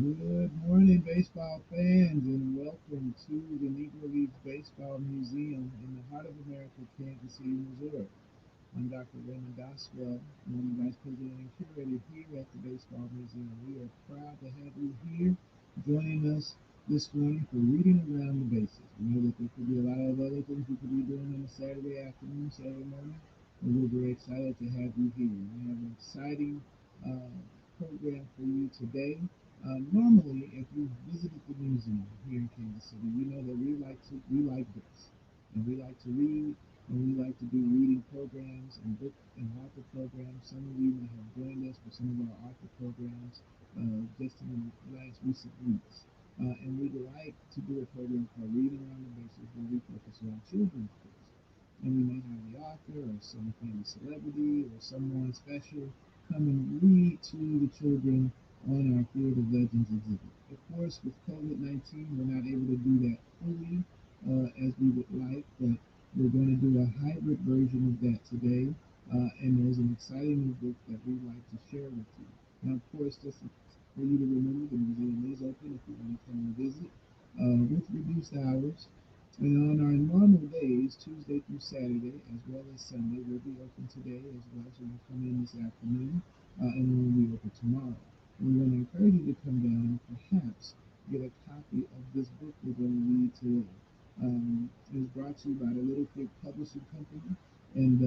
Good morning, baseball fans, and welcome to the Negro Leagues Baseball Museum in the heart of America, Kansas City, Missouri. I'm Dr. Raymond Doswell, one of the Vice President and Curator here at the Baseball Museum. We are proud to have you here joining us this morning for reading around the bases. We know that there could be a lot of other things we could be doing on a Saturday afternoon, Saturday morning, but we're very excited to have you here. We have an exciting program for you today. Normally, if you've visited the museum here in Kansas City, you know that we like books, and we like to read, and we like to do reading programs and book and author programs. Some of you may have joined us for some of our author programs just in the last recent weeks. And we'd like to do a program called Reading Around the Bases where we focus on children's books. And we may have the author or some famous celebrity or someone special come and read to the children on our Field of Legends exhibit. Of course, with COVID-19, we're not able to do that fully as we would like, but we're going to do a hybrid version of that today, and there's an exciting new book that we'd like to share with you. Now, of course, just for you to remember, the museum is open if you want to come and visit with reduced hours. And on our normal days, Tuesday through Saturday, as well as Sunday, we'll be open today as well, so you can come in this afternoon, and then we'll be open tomorrow. We want to encourage you to come down and perhaps get a copy of this book we're going to read today. It was brought to you by the Little Pig Publishing Company, and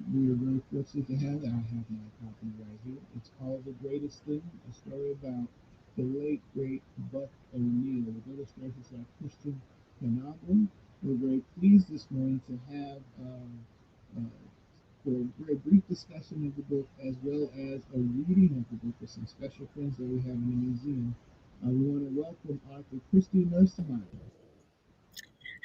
we are very fortunate to have it. I have my copy right here. It's called The Greatest Thing, a story about the late, great Buck O'Neil, with illustrations by Kristy Nerstheimer. We're very pleased this morning to have for a very brief discussion of the book as well as a reading of the book with some special friends that we have in the museum. We want to welcome author Kristy Nerstheimer.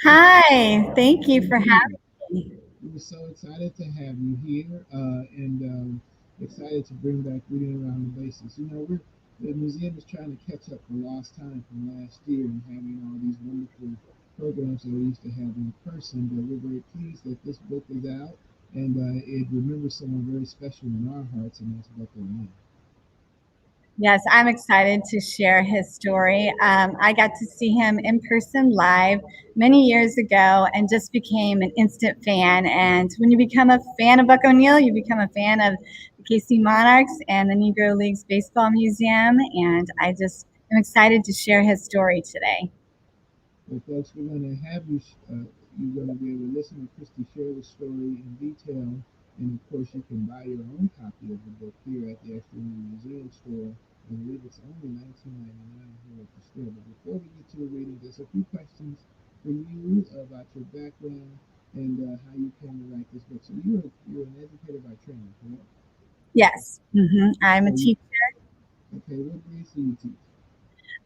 Hi, thank you for having me. We're so excited to have you here and excited to bring back Reading Around the Bases. You know, the museum is trying to catch up for lost time from last year and having all these wonderful programs that we used to have in person, but we're very pleased that this book is out and it remembers someone very special in our hearts, and that's Buck O'Neil. Yes, I'm excited to share his story. I got to see him in person live many years ago and just became an instant fan. And when you become a fan of Buck O'Neil, you become a fan of the KC Monarchs and the Negro Leagues Baseball Museum. And I just am excited to share his story today. Well, folks, we're going to have you, you're going to be able to listen to Kristy share the story in detail. And of course, you can buy your own copy of the book here at the Extra Museum store. I believe it's only $19.99 here at the store. But before we get to the reading, there's a few questions for you about your background and how you came to write this book. So you're an educator by training, correct? Yes, I'm a teacher. Okay, what grades do you teach?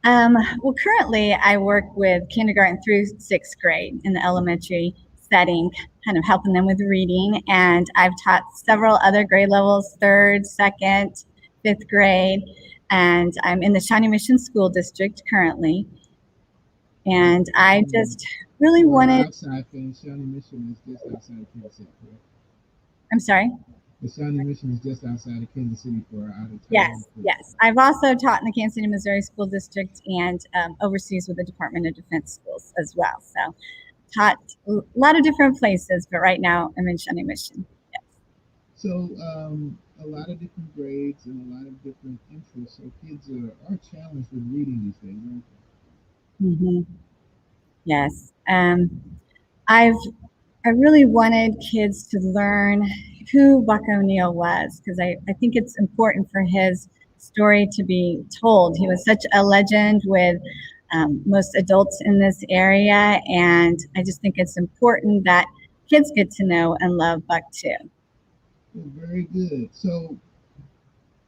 Well, currently I work with kindergarten through sixth grade in the elementary setting, kind of helping them with reading. And I've taught several other grade levels, third, second, fifth grade. And I'm in the Shawnee Mission School District currently. And I just really wanted... Outside thing, Shawnee Mission is just outside of Kansas City, correct? I'm sorry? The Shawnee Mission is just outside of Kansas City for our out of town. Yes. I've also taught in the Kansas City, Missouri School District and overseas with the Department of Defense schools as well. So taught a lot of different places, but right now I'm in Shawnee Mission. Yes. So a lot of different grades and a lot of different interests. So kids are challenged with reading these days, aren't they? Yes. I really wanted kids to learn who Buck O'Neil was, because I think it's important for his story to be told. He was such a legend with most adults in this area, and I just think it's important that kids get to know and love Buck too. Well, very good. So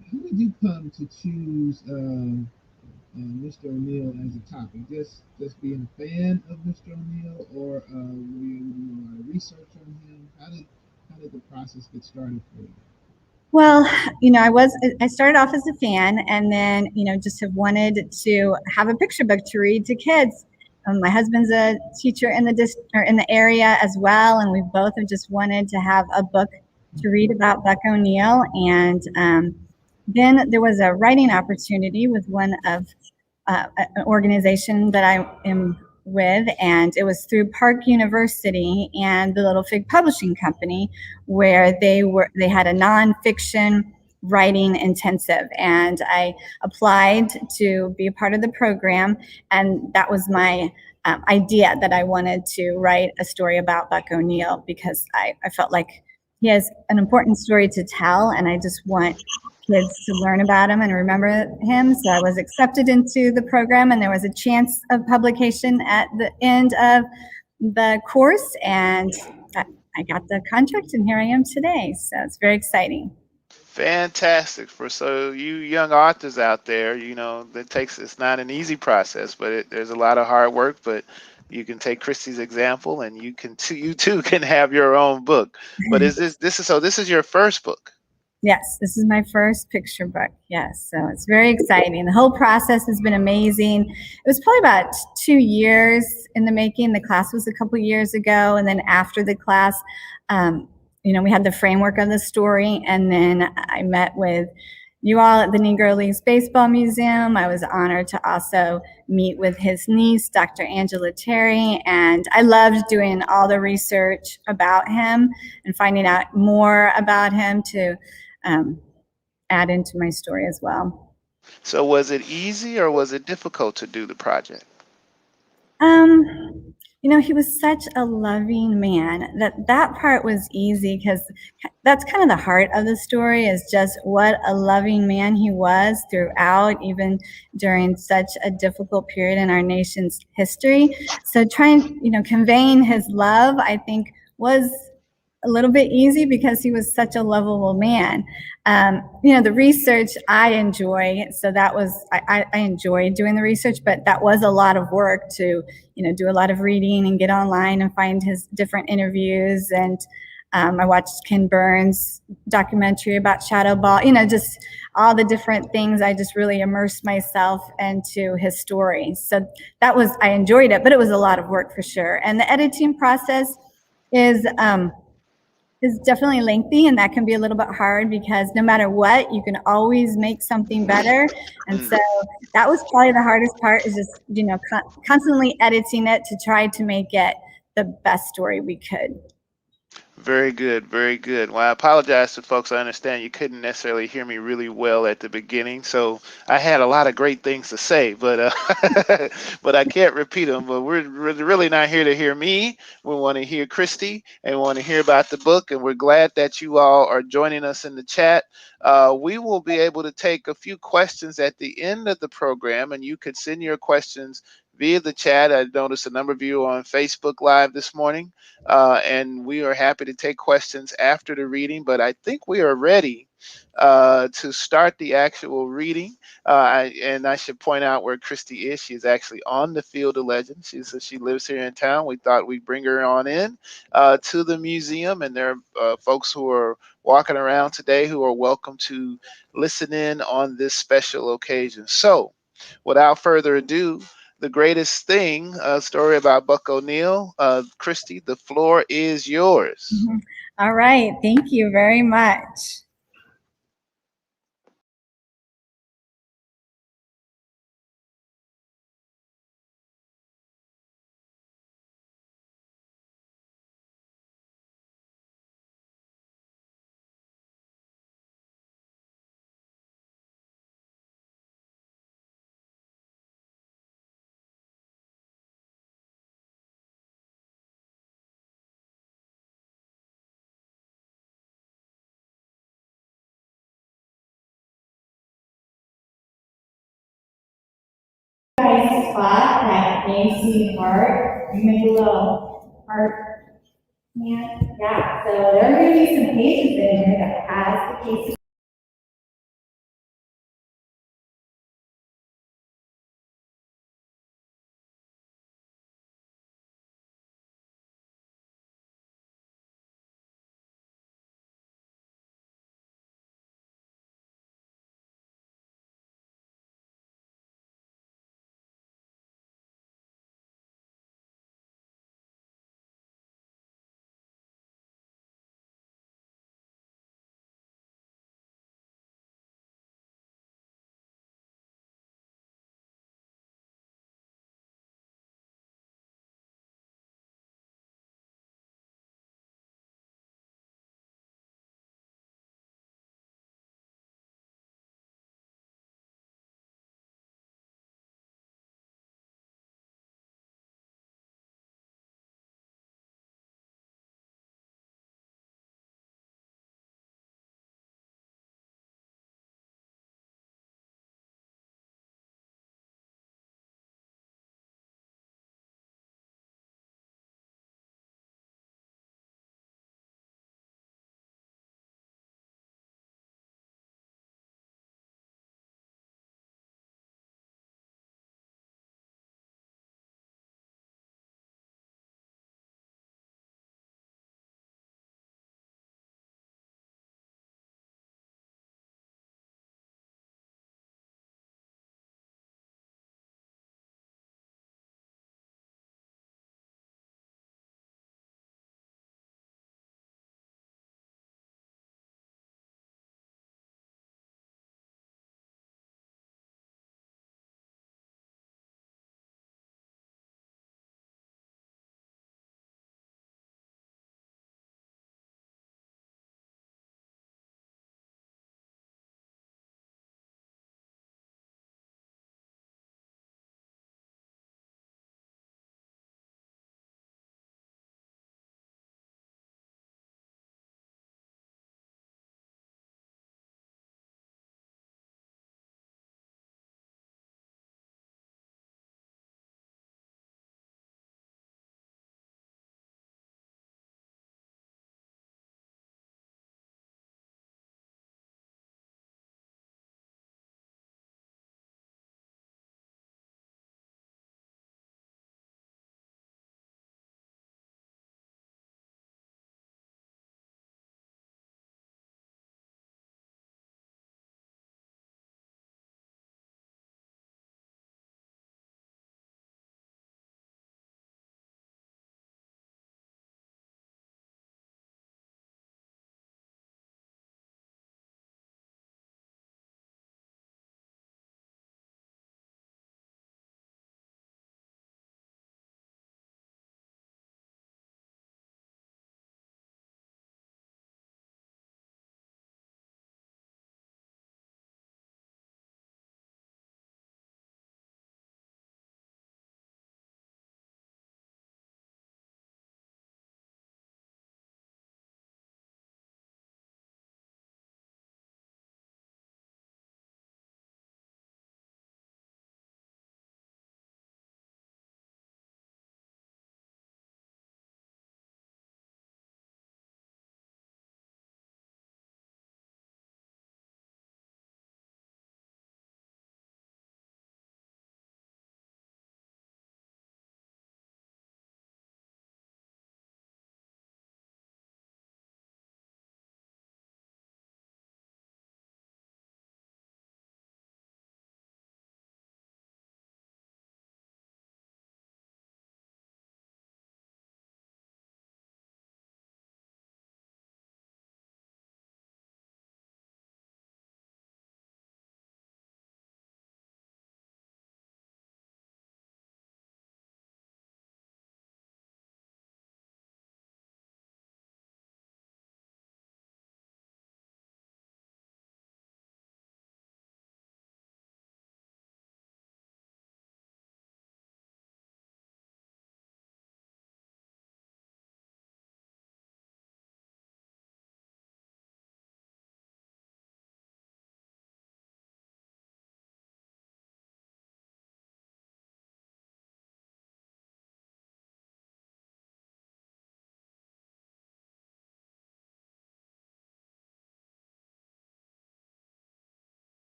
how did you come to choose Mr. O'Neil as a topic? Just being a fan of Mr. O'Neil, or were you able to do a lot of research on him? How did the process get started for you? Well, I started off as a fan, and then, just have wanted to have a picture book to read to kids. My husband's a teacher in the area as well, and we both have just wanted to have a book to read about Buck O'Neil. And then there was a writing opportunity with one of an organization that I am with, and it was through Park University and the Little Fig Publishing Company, where they had a nonfiction writing intensive, and I applied to be a part of the program, and that was my idea, that I wanted to write a story about Buck O'Neill, because I felt like he has an important story to tell, and I just want kids to learn about him and remember him. So I was accepted into the program, and there was a chance of publication at the end of the course, and I got the contract, and here I am today. So it's very exciting. Fantastic. For so you young authors out there, it's not an easy process, but there's a lot of hard work. But you can take Kristy's example, and you too can have your own book. But this is your first book? Yes, this is my first picture book. Yes, so it's very exciting. The whole process has been amazing. It was probably about 2 years in the making. The class was a couple years ago, and then after the class, we had the framework of the story, and then I met with you all at the Negro Leagues Baseball Museum. I was honored to also meet with his niece, Dr. Angela Terry, and I loved doing all the research about him and finding out more about him to add into my story as well. So was it easy or was it difficult to do the project? He was such a loving man that part was easy, because that's kind of the heart of the story, is just what a loving man he was throughout, even during such a difficult period in our nation's history. So conveying his love, I think, was a little bit easy, because he was such a lovable man. The research I enjoy, so that was, I enjoyed doing the research, but that was a lot of work to, do a lot of reading and get online and find his different interviews. And I watched Ken Burns' documentary about Shadow Ball, just all the different things. I just really immersed myself into his story. So I enjoyed it, but it was a lot of work for sure. And the editing process is definitely lengthy, and that can be a little bit hard, because no matter what, you can always make something better. And so that was probably the hardest part, is just, constantly editing it to try to make it the best story we could. Very good, very good. Well, I apologize to folks. I understand you couldn't necessarily hear me really well at the beginning, so I had a lot of great things to say, but but I can't repeat them. But we're really not here to hear me. We want to hear Kristy, and we want to hear about the book, and we're glad that you all are joining us in the chat. We will be able to take a few questions at the end of the program, and you could send your questions via the chat. I noticed a number of you on Facebook Live this morning, and we are happy to take questions after the reading. But I think we are ready to start the actual reading. I should point out where Kristy is. She's actually on the Field of Legends. She lives here in town. We thought we'd bring her on in to the museum, and there are folks who are walking around today who are welcome to listen in on this special occasion. So, without further ado, the greatest thing, a story about Buck O'Neill. Kristy, the floor is yours. Mm-hmm. All right. Thank you very much. Nice spot that AC heart. You make a little heart. Yeah. So there are going to be some pages in here that has the Casey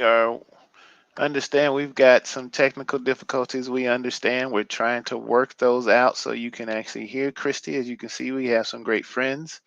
are understand we've got some technical difficulties. We understand. We're trying to work those out so you can actually hear Kristy. As you can see, we have some great friends.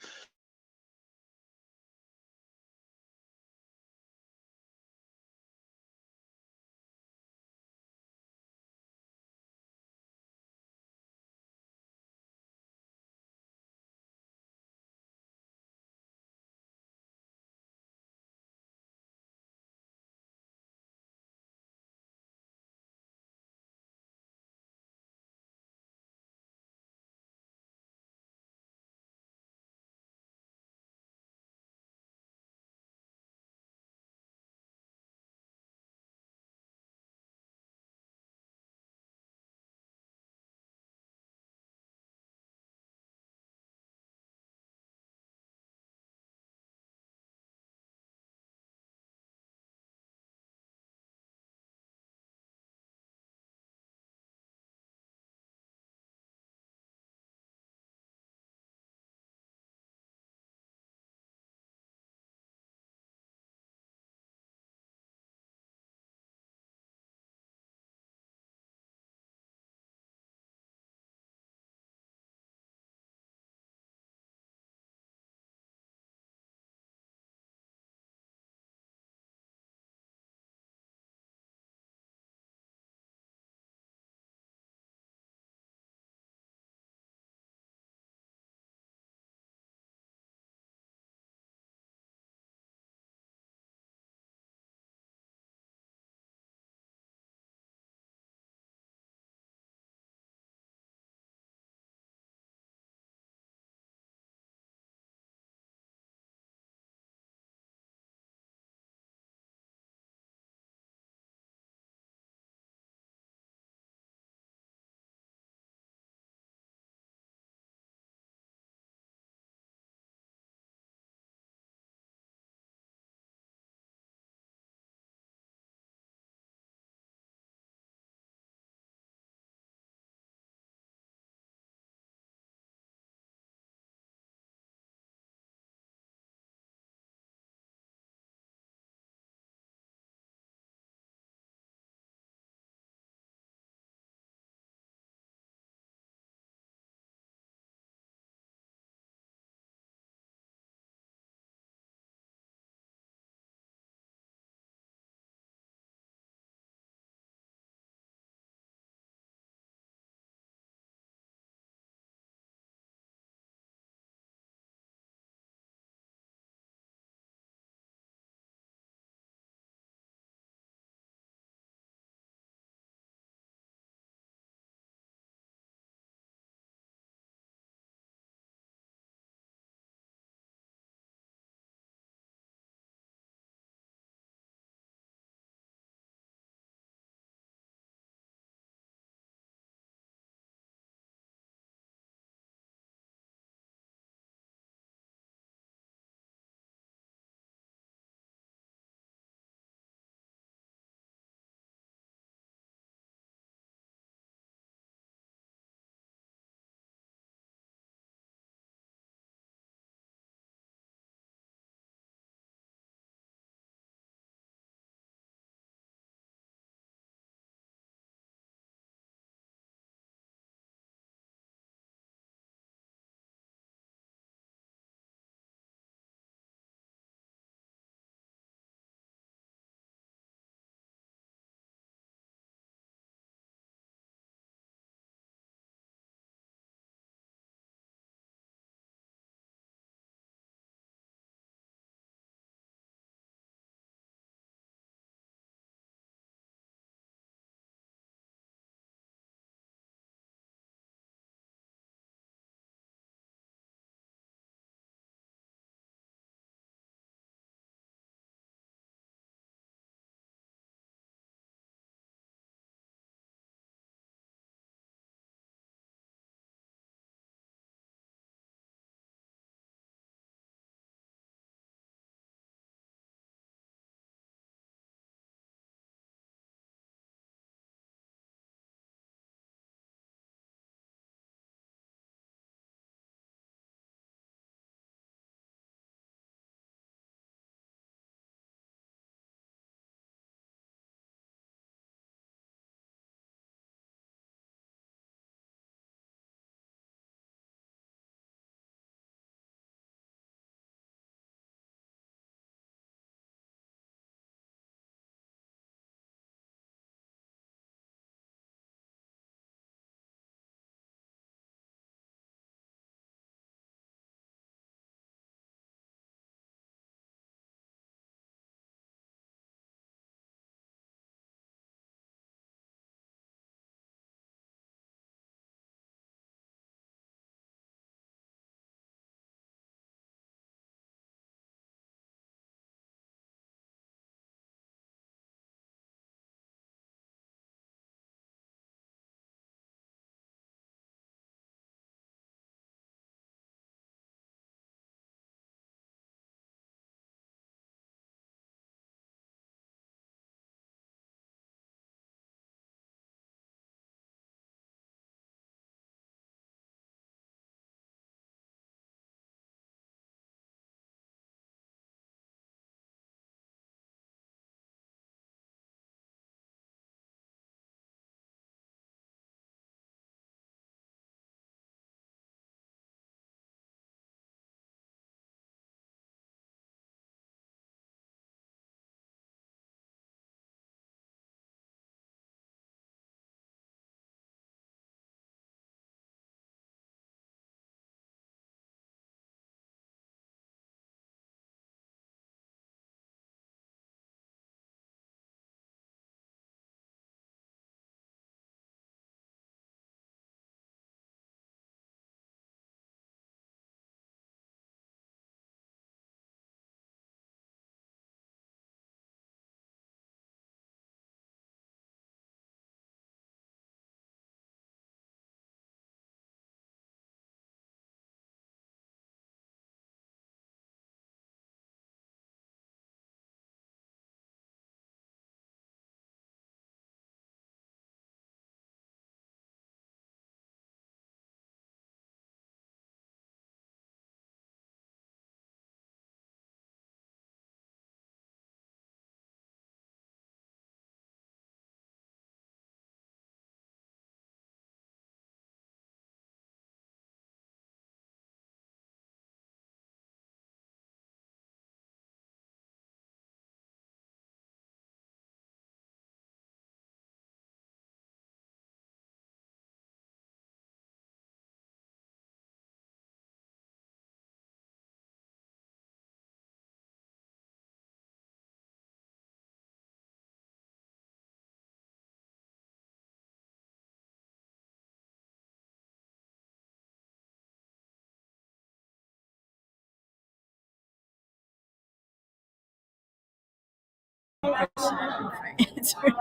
question before I answer it.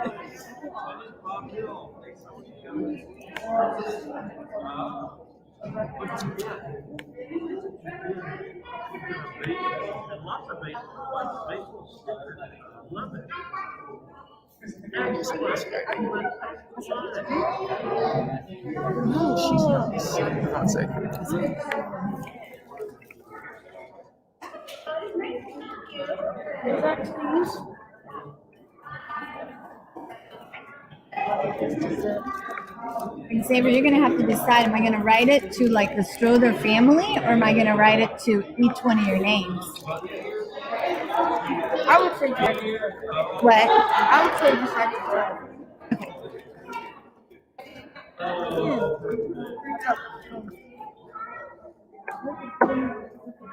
No, she's not. Hold on a second. Xavier, you're going to have to decide, am I going to write it to like the Strother family, or am I going to write it to each one of your names? I would say just. What? I would say just like.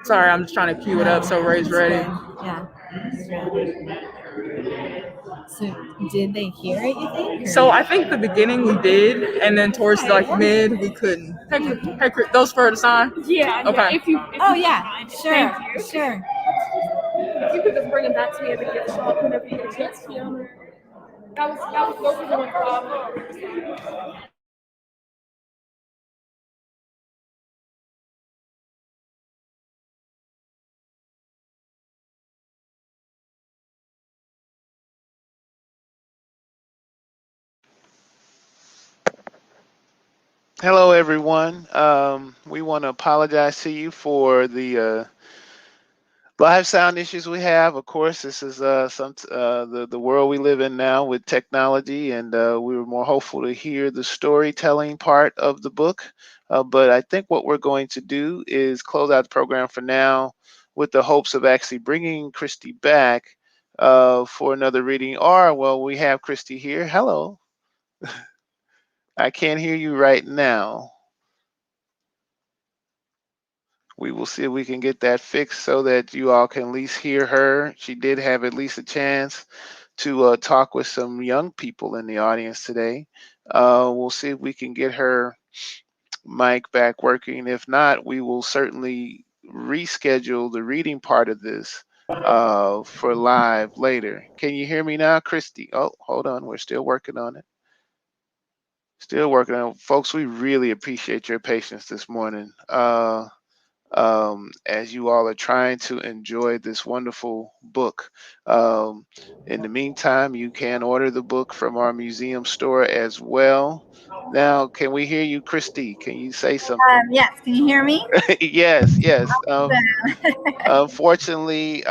Sorry, I'm just trying to cue it up so Ray's ready. Yeah. So did they hear it, you think? Or? So I think the beginning we did, and then towards like mid we couldn't. Hey, those for the sign? Yeah. Okay. If you Oh yeah, sure, Thank you. sure. You could just bring them back to me as a gift shop whenever you get a chance to them. That was those were the ones. Hello, everyone. We want to apologize to you for the live sound issues we have. Of course, this is the world we live in now with technology, and we were more hopeful to hear the storytelling part of the book. But I think what we're going to do is close out the program for now, with the hopes of actually bringing Kristy back for another reading. Or, well, we have Kristy here. Hello. I can't hear you right now. We will see if we can get that fixed so that you all can at least hear her. She did have at least a chance to talk with some young people in the audience today. We'll see if we can get her mic back working. If not, we will certainly reschedule the reading part of this for live later. Can you hear me now, Kristy? Oh, hold on. We're still working on it. Still working on it. Folks, we really appreciate your patience this morning. As you all are trying to enjoy this wonderful book. In the meantime, you can order the book from our museum store as well. Now, can we hear you, Kristy? Can you say something? Yes, can you hear me? Yes, yes. Unfortunately,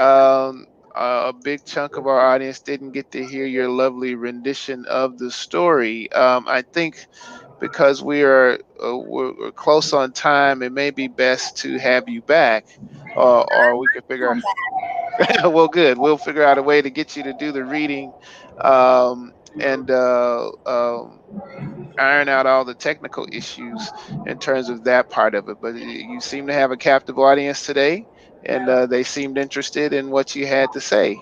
a big chunk of our audience didn't get to hear your lovely rendition of the story. I think because we're close on time, it may be best to have you back, or we can figure. Well, good. We'll figure out a way to get you to do the reading, and iron out all the technical issues in terms of that part of it. But you seem to have a captive audience today, and they seemed interested in what you had to say.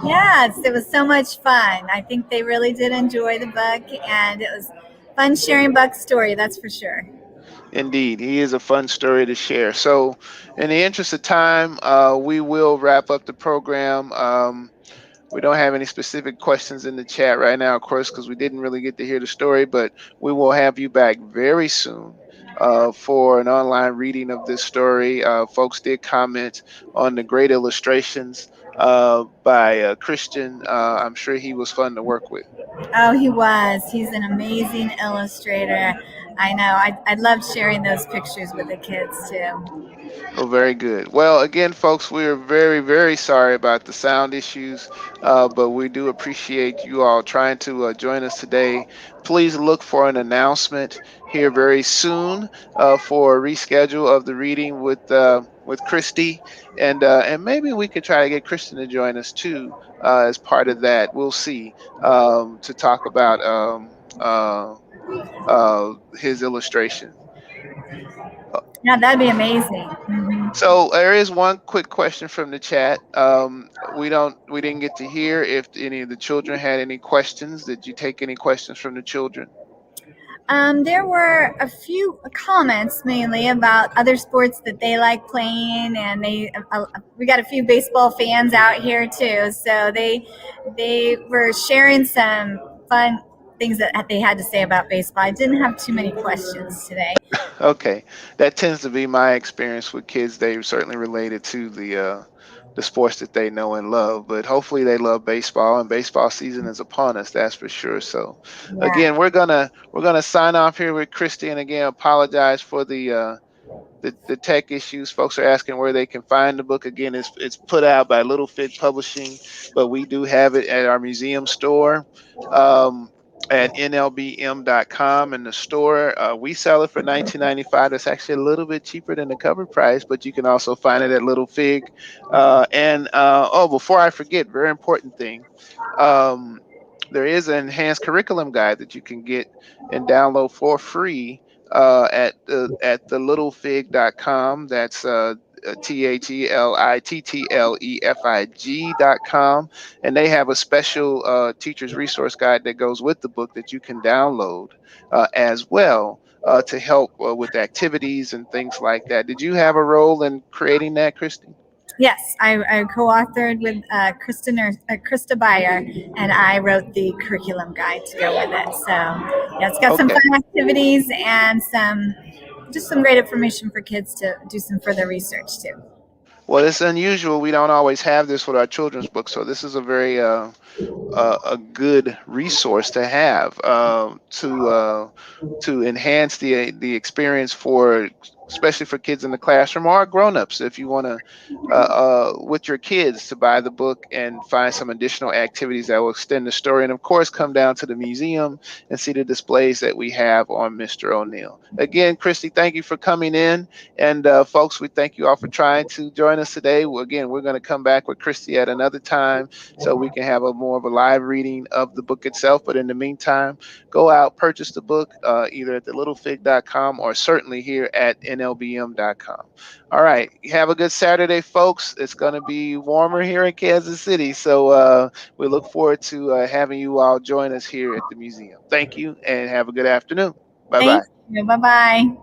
Yes, it was so much fun. I think they really did enjoy the book, and it was fun sharing Buck's story, that's for sure. Indeed, he is a fun story to share. So, in the interest of time, we will wrap up the program. We don't have any specific questions in the chat right now, of course, because we didn't really get to hear the story, but we will have you back very soon for an online reading of this story. Folks did comment on the great illustrations by Christian. I'm sure he was fun to work with. Oh, he was. He's an amazing illustrator. I know. I loved sharing those pictures with the kids too. Oh, very good. Well, again, folks, we are very, very sorry about the sound issues, but we do appreciate you all trying to join us today. Please look for an announcement here very soon for a reschedule of the reading with Kristy, and maybe we could try to get Kristen to join us too as part of that. We'll see to talk about his illustration. Yeah, that'd be amazing. Mm-hmm. So there is one quick question from the chat. We didn't get to hear if any of the children had any questions. Did you take any questions from the children? There were a few comments mainly about other sports that they like playing, and we got a few baseball fans out here too. So they were sharing some fun things that they had to say about baseball. I didn't have too many questions today. Okay, that tends to be my experience with kids. They certainly related to the sports that they know and love, but hopefully they love baseball, and baseball season is upon us. That's for sure. So, Yeah. again, we're gonna sign off here with Kristy, and again, apologize for the tech issues. Folks are asking where they can find the book. Again, it's put out by Little Fig Publishing, but we do have it at our museum store. At NLBM.com in the store. We sell it for $19.95. That's actually a little bit cheaper than the cover price, but you can also find it at Little Fig. Before I forget, very important thing. Um, there is an enhanced curriculum guide that you can get and download for free at the littlefig.com. That's THELITTLEFIG.com, and they have a special teacher's resource guide that goes with the book that you can download as well to help with activities and things like that. Did you have a role in creating that, Kristy? Yes, I co-authored with Krista Beyer, and I wrote the curriculum guide to go with it. So yeah, it's got some Okay. fun activities and some great information for kids to do some further research too. Well, it's unusual. We don't always have this with our children's books, so this is a very a good resource to have to enhance the experience for especially for kids in the classroom or grown-ups if you want to with your kids to buy the book and find some additional activities that will extend the story, and of course come down to the museum and see the displays that we have on Mr. O'Neill. Again, Kristy, thank you for coming in, and folks, we thank you all for trying to join us today. Again, we're going to come back with Kristy at another time so we can have a more of a live reading of the book itself. But in the meantime, go out, purchase the book either at the littlefig.com or certainly here at NLBM.com. All right. Have a good Saturday, folks. It's going to be warmer here in Kansas City. So we look forward to having you all join us here at the museum. Thank you and have a good afternoon. Bye bye. Thank you. Bye bye.